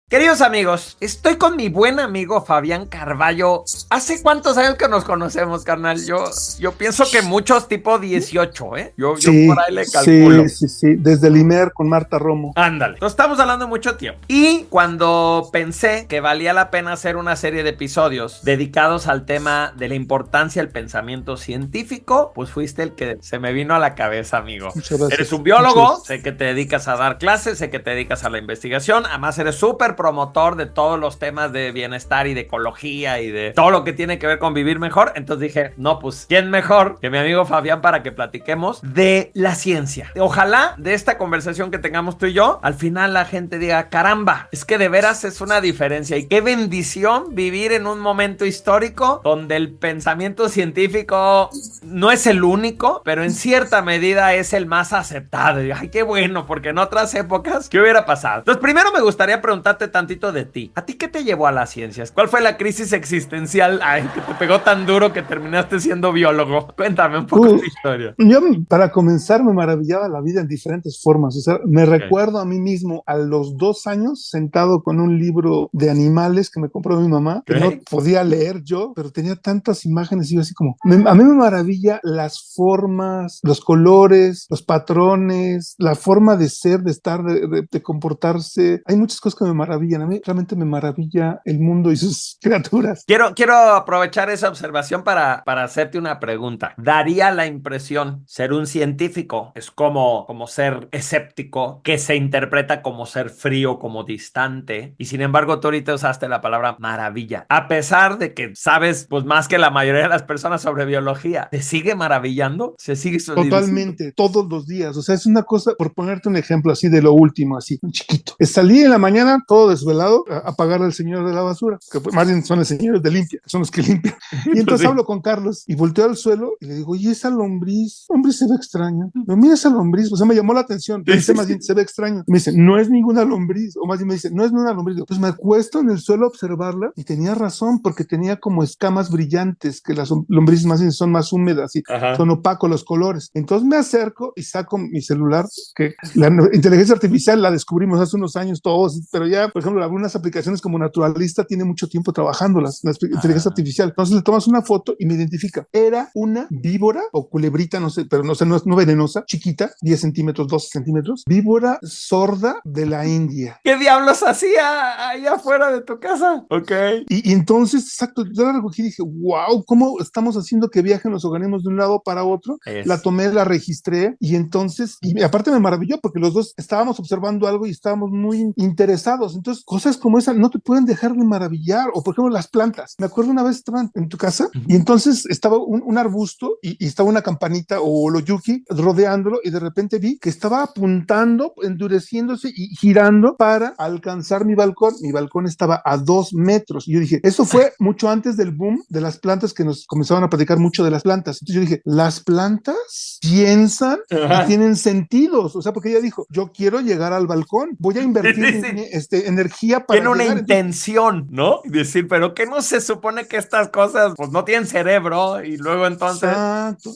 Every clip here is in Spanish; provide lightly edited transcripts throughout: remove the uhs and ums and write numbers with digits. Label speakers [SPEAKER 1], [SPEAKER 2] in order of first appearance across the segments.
[SPEAKER 1] Queridos amigos, estoy con mi buen amigo Fabián Carballo. ¿Hace cuántos años que nos conocemos, carnal? Yo pienso que muchos, tipo 18, ¿eh? Yo por
[SPEAKER 2] Sí,
[SPEAKER 1] ahí le calculo.
[SPEAKER 2] sí. Desde el IMER con Marta Romo.
[SPEAKER 1] Ándale. Entonces estamos hablando de mucho tiempo. Y cuando pensé que valía la pena hacer una serie de episodios dedicados al tema de la importancia del pensamiento científico, pues fuiste el que se me vino a la cabeza, amigo.
[SPEAKER 2] Muchas gracias.
[SPEAKER 1] Eres un biólogo, sé que te dedicas a dar clases, sé que te dedicas a la investigación, además eres súper promotor de todos los temas de bienestar y de ecología y de todo lo que tiene que ver con vivir mejor. Entonces dije, no, pues, ¿quién mejor que mi amigo Fabián para que platiquemos de la ciencia? Ojalá de esta conversación que tengamos tú y yo, al final la gente diga, caramba, es que de veras es una diferencia y qué bendición vivir en un momento histórico donde el pensamiento científico no es el único, pero en cierta medida es el más aceptado. Y, ay, qué bueno, porque en otras épocas, ¿qué hubiera pasado? Entonces, primero me gustaría preguntarte tantito de ti. ¿A ti qué te llevó a las ciencias? ¿Cuál fue la crisis existencial que te pegó tan duro que terminaste siendo biólogo? Cuéntame un poco tu historia.
[SPEAKER 2] Yo, para comenzar, me maravillaba la vida en diferentes formas. O sea, me recuerdo a mí mismo a los 2 años sentado con un libro de animales que me compró mi mamá, que no podía leer yo, pero tenía tantas imágenes y yo así como... a mí me maravilla las formas, los colores, los patrones, la forma de ser, de estar, de comportarse. Hay muchas cosas que me maravillan. A mí realmente me maravilla el mundo y sus criaturas.
[SPEAKER 1] Quiero aprovechar esa observación para hacerte una pregunta. ¿Daría la impresión ser un científico es como ser escéptico, que se interpreta como ser frío, como distante? Y sin embargo, tú ahorita usaste la palabra maravilla. A pesar de que sabes pues más que la mayoría de las personas sobre biología, ¿te sigue maravillando? ¿Se sigue
[SPEAKER 2] Totalmente, todos los días. O sea, es una cosa, por ponerte un ejemplo así de lo último, así, un chiquito. Salí en la mañana todo desvelado a pagar al señor de la basura, que más bien son los señores de limpia, que son los que limpian. Y entonces hablo con Carlos y volteo al suelo y le digo, oye, esa lombriz se ve extraña. No, mira esa lombriz, o sea, me llamó la atención. Pensé más bien, se ve extraño. Me dice, no es ninguna lombriz, o más bien me dice, no es ninguna lombriz. Pues me acuesto en el suelo a observarla y tenía razón, porque tenía como escamas brillantes, que las lombrices más bien son más húmedas y son opacos los colores. Entonces me acerco y saco mi celular, que la inteligencia artificial la descubrimos hace unos años todos, pero ya, por ejemplo, algunas aplicaciones como Naturalista tiene mucho tiempo trabajando la inteligencia artificial. Entonces le tomas una foto y me identifica. Era una víbora o culebrita, no sé, pero no sé, no venenosa, chiquita, 10 centímetros, 12 centímetros, víbora sorda de la India.
[SPEAKER 1] ¿Qué diablos hacía ahí afuera de tu casa? Ok.
[SPEAKER 2] Y entonces, exacto, yo la recogí y dije, wow, ¿cómo estamos haciendo que viajen los organismos de un lado para otro? La tomé, la registré y entonces, y aparte me maravilló porque los dos estábamos observando algo y estábamos muy interesados. Entonces, cosas como esa no te pueden dejar de maravillar. O por ejemplo, las plantas. Me acuerdo una vez estaban en tu casa y entonces estaba un arbusto y estaba una campanita o lo yuki rodeándolo y de repente vi que estaba apuntando, endureciéndose y girando para alcanzar mi balcón. Mi balcón estaba a 2 metros y yo dije, eso fue mucho antes del boom de las plantas, que nos comenzaban a platicar mucho de las plantas. Entonces yo dije, las plantas piensan y tienen sentidos, o sea, porque ella dijo, yo quiero llegar al balcón, voy a invertir energía para
[SPEAKER 1] tiene una
[SPEAKER 2] llegar.
[SPEAKER 1] intención, ¿no? Y decir, pero ¿qué no se supone que estas cosas pues no tienen cerebro? Y luego entonces...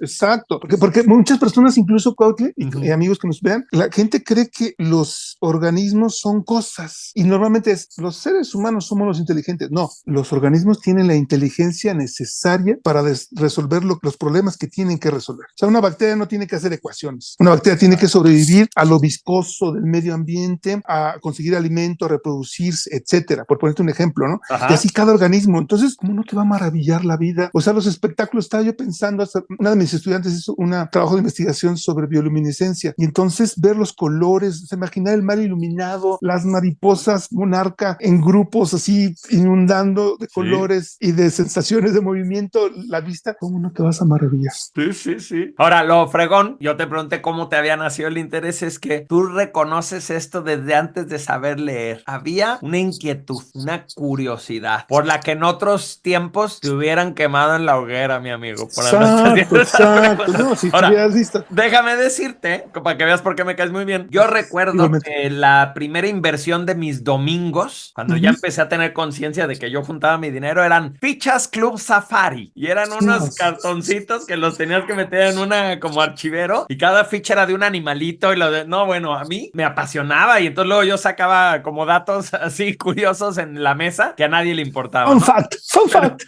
[SPEAKER 2] Exacto. Porque muchas personas, incluso Cuauhtli, y amigos que nos vean, la gente cree que los organismos son cosas y normalmente los seres humanos somos los inteligentes. No, los organismos tienen la inteligencia necesaria para resolver los problemas que tienen que resolver. O sea, una bacteria no tiene que hacer ecuaciones. Una bacteria tiene que sobrevivir a lo viscoso del medio ambiente, a conseguir alimento, a reproducirse, etcétera, por ponerte un ejemplo, ¿no? Y así cada organismo. Entonces, ¿cómo no te va a maravillar la vida? O sea, los espectáculos, estaba yo pensando, hasta una de mis estudiantes hizo un trabajo de investigación sobre bioluminiscencia y entonces ver los colores, o sea, imaginar el mar iluminado, las mariposas monarca en grupos así inundando de colores y de sensaciones de movimiento, la vista, ¿cómo no te vas a maravillar?
[SPEAKER 1] Sí. Ahora, lo fregón, yo te pregunté cómo te había nacido el interés, es que tú reconoces esto desde antes de saber leer. Había una inquietud, una curiosidad, por la que en otros tiempos te hubieran quemado en la hoguera, mi amigo.
[SPEAKER 2] Exacto. No, si estuvieras listo.
[SPEAKER 1] Déjame decirte, para que veas por qué me caes muy bien. Yo recuerdo que la primera inversión de mis domingos, cuando ya empecé a tener conciencia de que yo juntaba mi dinero, eran fichas Club Safari. Y eran unos cartoncitos que los tenías que meter en una como archivero y cada ficha era de un animalito y no, bueno, a mí me apasionaba y entonces luego yo sacaba como datos datos así curiosos en la mesa que a nadie le importaba,
[SPEAKER 2] Fun
[SPEAKER 1] ¿no?
[SPEAKER 2] fact, fun fact.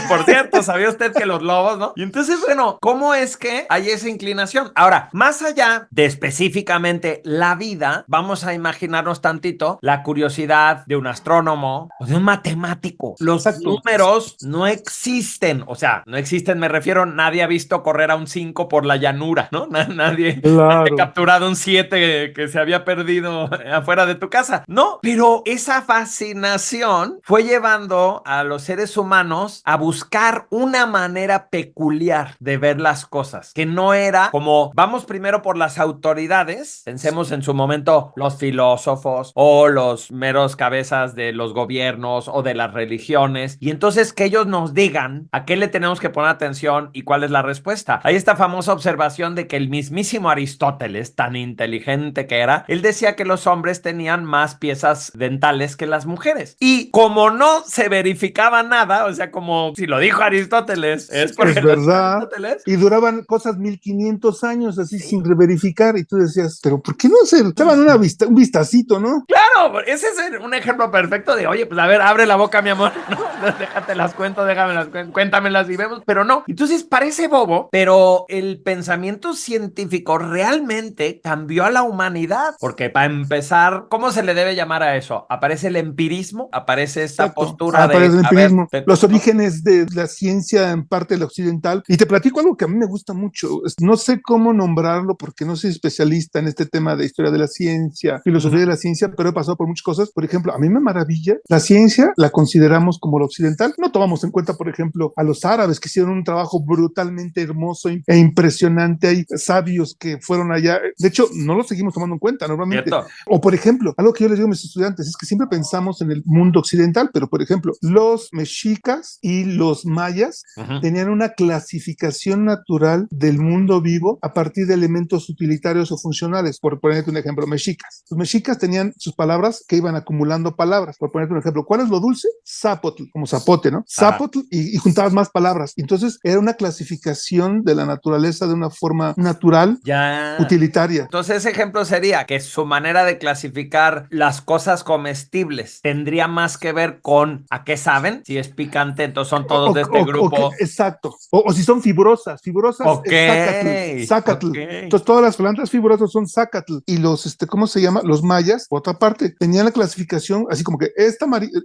[SPEAKER 1] Por cierto, ¿sabía usted que los lobos, no? Y entonces, bueno, ¿cómo es que hay esa inclinación? Ahora, más allá de específicamente la vida, vamos a imaginarnos tantito la curiosidad de un astrónomo o de un matemático. Los
[SPEAKER 2] Exacto.
[SPEAKER 1] números no existen, o sea, no existen, me refiero, nadie ha visto correr a un 5 por la llanura, ¿no? Nadie ha
[SPEAKER 2] Claro.
[SPEAKER 1] capturado un 7 que se había perdido afuera de tu casa. No, pero esa fascinación fue llevando a los seres humanos a buscar una manera peculiar de ver las cosas, que no era como vamos primero por las autoridades, pensemos en su momento los filósofos o los meros cabezas de los gobiernos o de las religiones, y entonces que ellos nos digan a qué le tenemos que poner atención y cuál es la respuesta. Hay esta famosa observación de que el mismísimo Aristóteles, tan inteligente que era, él decía que los hombres tenían más piezas dentales que las mujeres. Y como no se verificaba nada, o sea, como si lo dijo Aristóteles, es porque
[SPEAKER 2] Es
[SPEAKER 1] lo dijo
[SPEAKER 2] verdad.
[SPEAKER 1] Aristóteles.
[SPEAKER 2] Y duraban cosas 1500 años así sin verificar. Y tú decías, pero ¿por qué no se echaban un vistacito, no?
[SPEAKER 1] Claro, ese es un ejemplo perfecto de, oye, pues a ver, abre la boca, mi amor. No, déjate las cuento, déjamelas, cuéntamelas y vemos, pero no. Entonces parece bobo, pero el pensamiento científico realmente cambió a la humanidad. Porque para empezar, ¿cómo se le debe llamar a eso? Aparece el empirismo, aparece esta
[SPEAKER 2] Exacto.
[SPEAKER 1] postura
[SPEAKER 2] Para el
[SPEAKER 1] de, a ver,
[SPEAKER 2] empirismo, los orígenes de la ciencia en parte de la occidental. Y te platico algo que a mí me gusta mucho. No sé cómo nombrarlo porque no soy especialista en este tema de historia de la ciencia, filosofía de la ciencia, pero he pasado por muchas cosas. Por ejemplo, a mí me maravilla la ciencia, la consideramos como lo occidental. No tomamos en cuenta, por ejemplo, a los árabes que hicieron un trabajo brutalmente hermoso e impresionante. Hay sabios que fueron allá. De hecho, no lo seguimos tomando en cuenta normalmente.
[SPEAKER 1] ¿cierto?
[SPEAKER 2] O, por ejemplo, algo que yo les digo a mis estudiantes es que siempre pensamos en el mundo occidental, pero, por ejemplo, los mexicas y los mayas tenían una clasificación natural del mundo vivo a partir de elementos utilitarios o funcionales. Por ponerte un ejemplo, mexicas. Los mexicas tenían sus palabras que iban acumulando palabras. Por ponerte un ejemplo, ¿cuál es lo dulce? Zapotl, como zapote, ¿no? Zapotl, y juntabas más palabras. Entonces, era una clasificación de la naturaleza de una forma natural,
[SPEAKER 1] Ya.
[SPEAKER 2] utilitaria.
[SPEAKER 1] Entonces, ese ejemplo sería que su manera de clasificar las cosas comestibles tendría más que ver con a qué saben. Si es picante, entonces son todos de este grupo.
[SPEAKER 2] Exacto. O si son fibrosas
[SPEAKER 1] Ok,
[SPEAKER 2] es zacatl, zacatl.
[SPEAKER 1] ok.
[SPEAKER 2] Entonces todas las plantas fibrosas son zacatl. Y los, ¿cómo se llama? Los mayas, por otra parte, tenían la clasificación así como que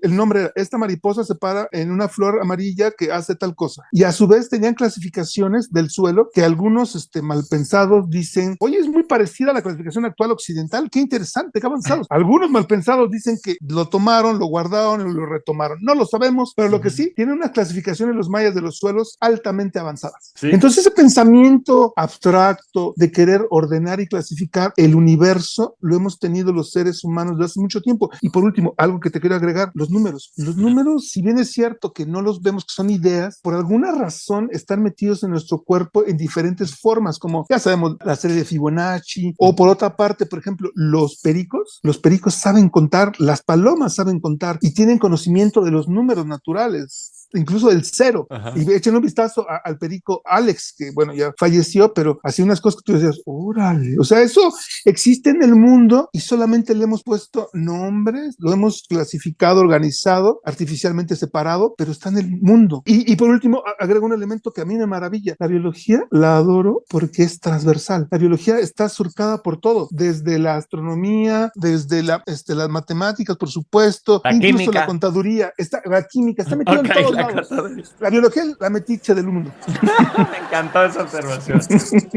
[SPEAKER 2] el nombre era, esta mariposa se para en una flor amarilla que hace tal cosa. Y a su vez tenían clasificaciones del suelo que algunos malpensados dicen, oye, es muy parecida a la clasificación actual occidental, qué interesante, qué avanzados. Algunos malpensados dicen que lo tomaron, lo guardaron y lo retomaron. No lo sabemos, pero lo que sí, tienen una clasificación en los mayas de los suelos altamente avanzadas.
[SPEAKER 1] ¿Sí?
[SPEAKER 2] Entonces ese pensamiento abstracto de querer ordenar y clasificar el universo lo hemos tenido los seres humanos desde hace mucho tiempo. Y por último, algo que te quiero agregar, los números. Los números, si bien es cierto que no los vemos, que son ideas, por alguna razón están metidos en nuestro cuerpo en diferentes formas, como ya sabemos, la serie de Fibonacci, o por otra parte, por ejemplo, los pericos saben contar, las palomas saben contar y tienen conocimiento de los números naturales, incluso del cero. Ajá. Y echen un vistazo al perico Alex, que bueno, ya falleció, pero hacía unas cosas que tú decías, órale, o sea, eso existe en el mundo y solamente le hemos puesto nombres, lo hemos clasificado, organizado, artificialmente separado, pero está en el mundo. Y por último, agrego un elemento que a mí me maravilla. La biología la adoro porque es transversal. La biología está surcada por todo, desde la astronomía, desde las matemáticas, por supuesto,
[SPEAKER 1] la
[SPEAKER 2] incluso
[SPEAKER 1] química.
[SPEAKER 2] la contaduría, la química, está metida en todos lados. La biología es la metiche del mundo.
[SPEAKER 1] Me encantó esa observación.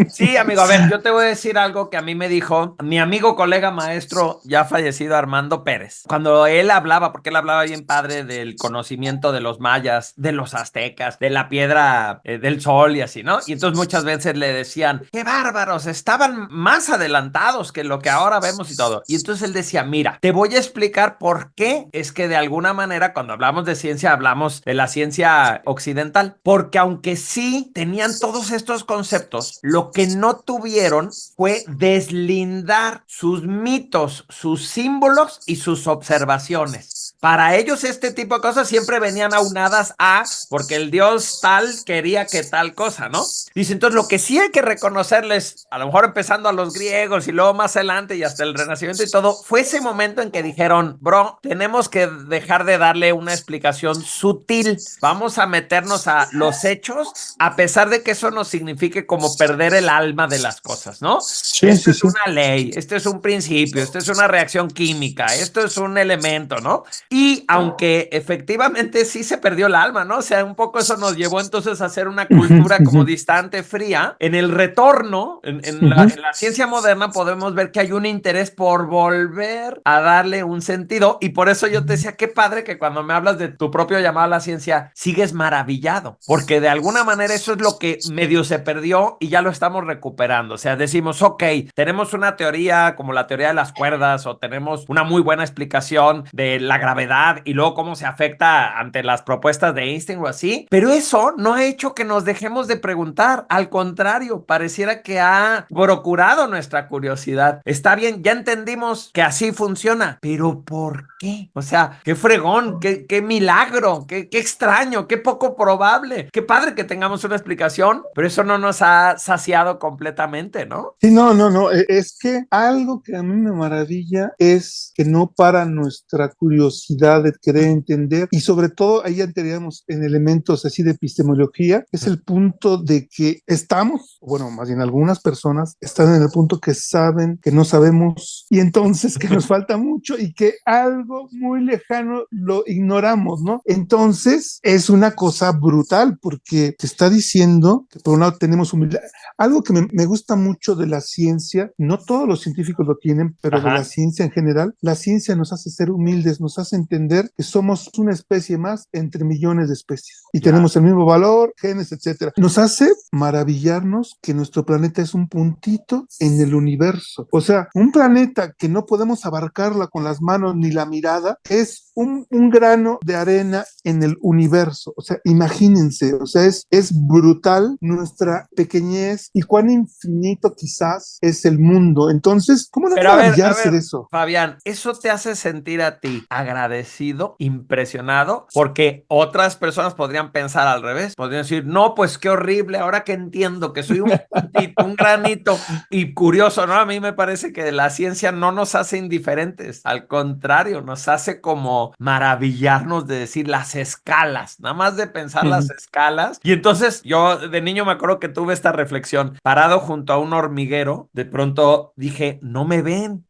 [SPEAKER 1] Sí, amigo, a ver, yo te voy a decir algo que a mí me dijo mi amigo, colega, maestro, ya fallecido, Armando Pérez. Cuando él hablaba, porque él hablaba bien padre del conocimiento de los mayas, de los aztecas, de la piedra del sol y así, ¿no? Y entonces muchas veces le decían, qué bárbaros, estaban más adelantados que lo que ahora vemos y todo. Y entonces él decía, mira, te voy a explicar por qué es que de alguna manera cuando hablamos de ciencia hablamos de la ciencia occidental, porque aunque sí tenían todos estos conceptos, lo que no tuvieron fue deslindar sus mitos, sus símbolos y sus observaciones. para ellos este tipo de cosas siempre venían aunadas a, porque el dios tal quería que tal cosa, ¿no? Dice, entonces lo que sí hay que reconocerles, a lo mejor empezando a los griegos y luego más adelante y hasta el Renacimiento y todo, fue ese momento en que dijeron, bro, tenemos que dejar de darle una explicación sutil, vamos a meternos a los hechos, a pesar de que eso nos signifique como perder el alma de las cosas, ¿no?
[SPEAKER 2] Sí,
[SPEAKER 1] Esto
[SPEAKER 2] sí,
[SPEAKER 1] es
[SPEAKER 2] sí.
[SPEAKER 1] una ley, esto es un principio, esto es una reacción química, esto es un elemento, ¿no? Y aunque efectivamente sí se perdió el alma, ¿no? O sea, un poco eso nos llevó entonces a hacer una cultura como distante, fría. En el retorno, en la ciencia moderna podemos ver que hay un interés por volver a darle un sentido y por eso yo te decía, qué padre que cuando me hablas de tu propio llamado a la ciencia, sigues maravillado, porque de alguna manera eso es lo que medio se perdió y ya lo estamos recuperando. O sea, decimos, ok, tenemos una teoría como la teoría de las cuerdas o tenemos una muy buena explicación de la gravedad y luego cómo se afecta ante las propuestas de Einstein o así, pero eso no ha hecho que nos dejemos de preguntar. Al contrario, pareciera que ha procurado nuestra curiosidad. Está bien, ya entendimos que así funciona, pero ¿por qué? O sea, qué fregón, qué milagro, qué extraño, qué poco probable. Qué padre que tengamos una explicación, pero eso no nos ha saciado completamente, ¿no?
[SPEAKER 2] Sí, no, no, no. Es que algo que a mí me maravilla es que no para nuestra curiosidad de querer entender y sobre todo ahí ya entraríamos en elementos así de epistemología, es el punto de que estamos, bueno, más bien algunas personas están en el punto que saben que no sabemos y entonces que nos falta mucho y que algo muy lejano lo ignoramos, ¿no? Entonces es una cosa brutal porque te está diciendo que por un lado tenemos humildad. Algo que me gusta mucho de la ciencia, no todos los científicos lo tienen, pero de la ciencia en general, la ciencia nos hace ser humildes, nos hace entender que somos una especie más entre millones de especies y tenemos el mismo valor, genes, etcétera. Nos hace maravillarnos que nuestro planeta es un puntito en el universo. O sea, un planeta que no podemos abarcarla con las manos ni la mirada es un grano de arena en el universo. O sea, imagínense, o sea, es brutal nuestra pequeñez y cuán infinito quizás es el mundo. Entonces, ¿cómo no
[SPEAKER 1] Pero
[SPEAKER 2] maravillarse de eso?
[SPEAKER 1] Fabián, ¿eso te hace sentir a ti agradecido, impresionado? Porque otras personas podrían pensar al revés. Podrían decir, no, pues qué horrible, ahora que entiendo que soy un puntito, un granito y curioso, ¿no? A mí me parece que la ciencia no nos hace indiferentes, al contrario, nos hace como maravillarnos de decir las escalas, nada más de pensar las escalas. Y entonces yo de niño me acuerdo que tuve esta reflexión, parado junto a un hormiguero, de pronto dije, no me ven,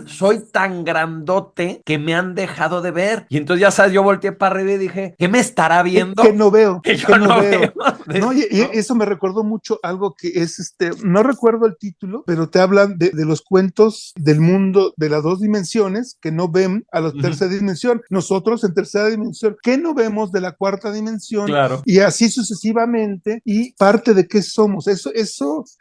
[SPEAKER 1] soy tan grandote que me han dejado de ver. Y entonces ya sabes, yo volteé para arriba y dije, ¿qué me estará viendo?
[SPEAKER 2] Que no veo,
[SPEAKER 1] Que yo
[SPEAKER 2] que no veo.
[SPEAKER 1] veo.
[SPEAKER 2] No, y eso me recordó mucho algo que es no recuerdo el título, pero te hablan de los cuentos del mundo de las dos dimensiones que no ven a la tercera dimensión. Nosotros en tercera dimensión, que no vemos de la cuarta dimensión.
[SPEAKER 1] Claro.
[SPEAKER 2] Y así sucesivamente, y parte de qué somos. Eso es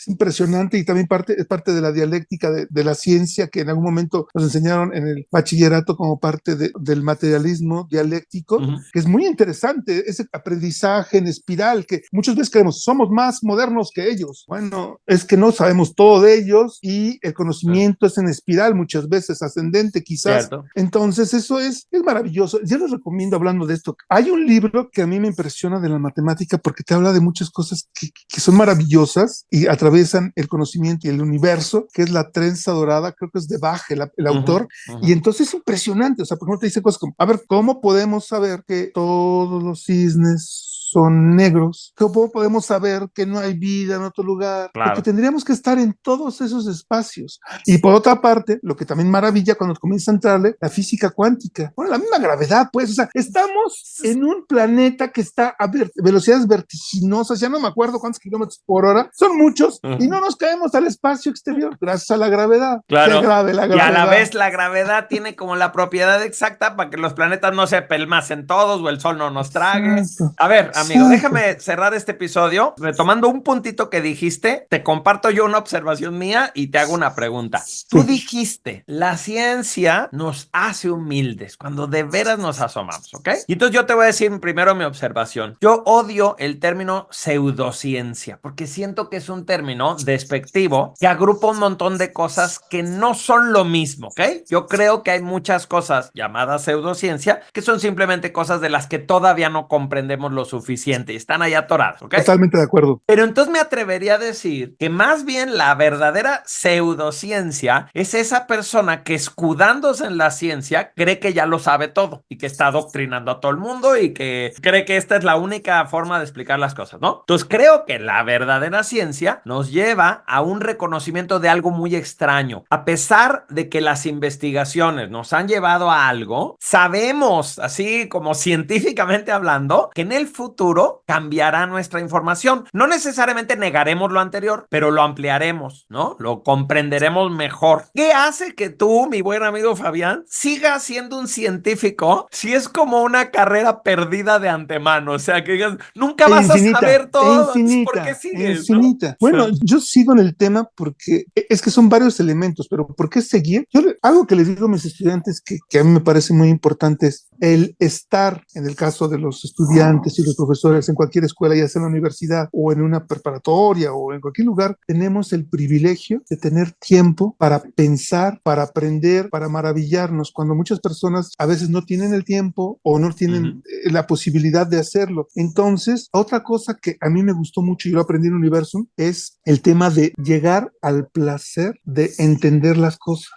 [SPEAKER 2] impresionante y también es parte de la dialéctica de la ciencia que en algún momento nos enseñaron en el bachillerato como parte del materialismo dialéctico, que es muy interesante, ese aprendizaje en espiral que muchas veces creemos, somos más modernos que ellos. Bueno, es que no sabemos todo de ellos y el conocimiento es en espiral, muchas veces ascendente quizás. Cierto. Entonces eso es maravilloso. Yo les recomiendo, hablando de esto, hay un libro que a mí me impresiona de la matemática porque te habla de muchas cosas que son maravillosas y atraviesan el conocimiento y el universo, que es La trenza dorada, creo que es de Bach, el autor, y entonces es impresionante. O sea, por ejemplo, te dice cosas como, a ver, ¿cómo podemos saber que todos los cisnes son negros? ¿Cómo podemos saber que no hay vida en otro lugar? Claro. Porque tendríamos que estar en todos esos espacios. Y por otra parte, lo que también maravilla cuando comienza a entrarle, la física cuántica. Bueno, la misma gravedad, pues, o sea, estamos en un planeta que está a velocidades vertiginosas, ya no me acuerdo cuántos kilómetros por hora, son muchos, y no nos caemos al espacio exterior gracias a la gravedad.
[SPEAKER 1] Claro.
[SPEAKER 2] Qué grave la gravedad.
[SPEAKER 1] Y a la vez la gravedad tiene como la propiedad exacta para que los planetas no se pelmacen todos o el sol no nos trague. A ver, a amigo, déjame cerrar este episodio retomando un puntito que dijiste. Te comparto yo una observación mía y te hago una pregunta. Tú dijiste, la ciencia nos hace humildes cuando de veras nos asomamos, ¿ok? Y entonces yo te voy a decir primero mi observación. Yo odio el término pseudociencia porque siento que es un término despectivo que agrupa un montón de cosas que no son lo mismo, ¿ok? Yo creo que hay muchas cosas llamadas pseudociencia que son simplemente cosas de las que todavía no comprendemos lo suficiente y están ahí atoradas, ¿ok?
[SPEAKER 2] Totalmente de acuerdo.
[SPEAKER 1] Pero entonces me atrevería a decir que más bien la verdadera pseudociencia es esa persona que escudándose en la ciencia cree que ya lo sabe todo y que está adoctrinando a todo el mundo y que cree que esta es la única forma de explicar las cosas, ¿no? Entonces creo que la verdadera ciencia nos lleva a un reconocimiento de algo muy extraño. A pesar de que las investigaciones nos han llevado a algo, sabemos, así como científicamente hablando, que en el futuro cambiará nuestra información. No necesariamente negaremos lo anterior, pero lo ampliaremos, ¿no? Lo comprenderemos mejor. ¿Qué hace que tú, mi buen amigo Fabián, sigas siendo un científico si es como una carrera perdida de antemano? O sea, que digas, nunca vas a saber todo. ¿Por qué sigues?
[SPEAKER 2] Infinita. ¿No? Bueno, yo sigo en el tema porque es que son varios elementos, pero ¿por qué seguir? Algo que les digo a mis estudiantes que a mí me parece muy importante es el estar, en el caso de los estudiantes y los profesores en cualquier escuela, ya sea en la universidad o en una preparatoria o en cualquier lugar, tenemos el privilegio de tener tiempo para pensar, para aprender, para maravillarnos, cuando muchas personas a veces no tienen el tiempo o no tienen la posibilidad de hacerlo. Entonces, otra cosa que a mí me gustó mucho y yo lo aprendí en Universum es el tema de llegar al placer de entender las cosas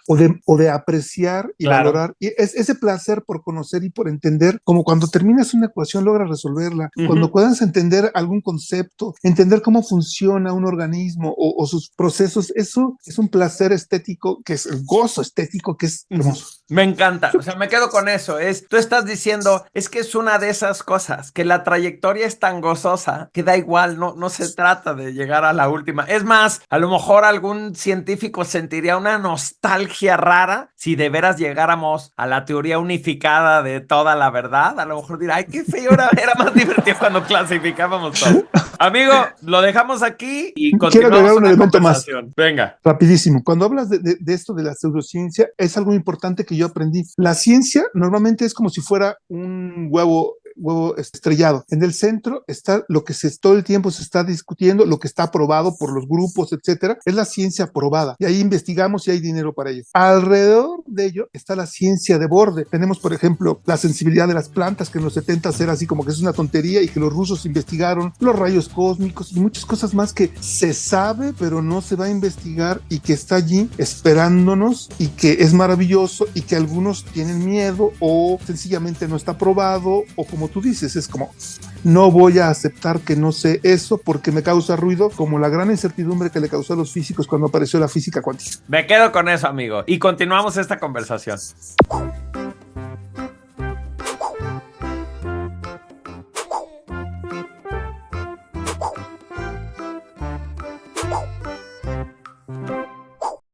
[SPEAKER 2] o de apreciar y valorar. Y es ese placer por conocer y por entender, como cuando terminas una ecuación logras resolverla, cuando puedas entender algún concepto, entender cómo funciona un organismo o sus procesos, eso es un placer estético, que es el gozo estético, que es hermoso.
[SPEAKER 1] Me encanta, o sea, me quedo con eso. Tú estás diciendo, es que es una de esas cosas, que la trayectoria es tan gozosa que da igual, no se trata de llegar a la última. Es más, a lo mejor algún científico sentiría una nostalgia rara si de veras llegáramos a la teoría unificada de toda la verdad. A lo mejor dirá, ay, qué feo, era más divertido cuando clasificábamos todo. Amigo, lo dejamos aquí y continuamos.
[SPEAKER 2] Quiero agregar un elemento más.
[SPEAKER 1] Venga.
[SPEAKER 2] Rapidísimo. Cuando hablas de esto de la pseudociencia, es algo importante que yo aprendí. La ciencia normalmente es como si fuera un huevo estrellado. En el centro está lo que todo el tiempo se está discutiendo, lo que está aprobado por los grupos, etcétera, es la ciencia aprobada. Y ahí investigamos y hay dinero para ello. Alrededor de ello está la ciencia de borde. Tenemos, por ejemplo, la sensibilidad de las plantas, que en los 70 era así como que es una tontería y que los rusos investigaron, los rayos cósmicos y muchas cosas más que se sabe, pero no se va a investigar y que está allí esperándonos y que es maravilloso y que algunos tienen miedo o sencillamente no está aprobado o como tú dices, es como no voy a aceptar que no sé eso porque me causa ruido, como la gran incertidumbre que le causó a los físicos cuando apareció la física cuántica.
[SPEAKER 1] Me quedo con eso, amigo, y continuamos esta conversación.